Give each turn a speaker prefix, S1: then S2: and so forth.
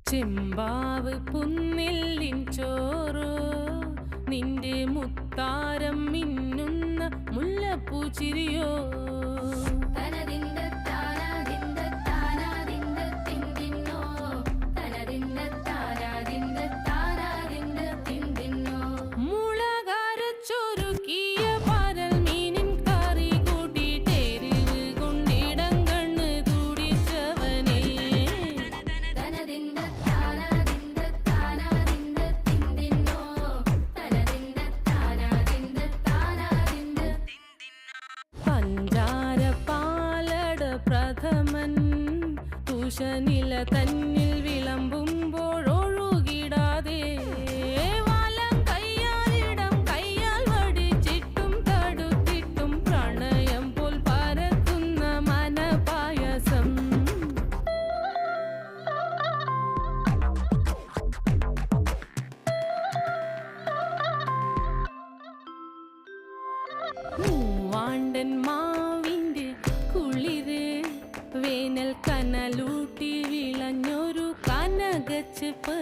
S1: ചെമ്പാവ് പുന്നെല്ലിൻ ചോറോ നിന്റെ മുത്താരം മിന്നുന്ന മുല്ലപ്പൂച്ചിരിയോ പ്രഥമൻ തുഷനില തന്നിൽ വിളമ്പുമ്പോഴൊഴുകിടാതെ വലം കയ്യാലിടം കയ്യാൽ വടിച്ചിട്ടും തടുത്തിട്ടും പ്രണയം പോൽ പരക്കുന്ന മനപായസം മൂവാണ്ടൻ മാവിൻ്റെ കുളിര് വേനൽ കനലൂട്ടി വിളഞ്ഞൊരു കനകച്ചെപ്പ്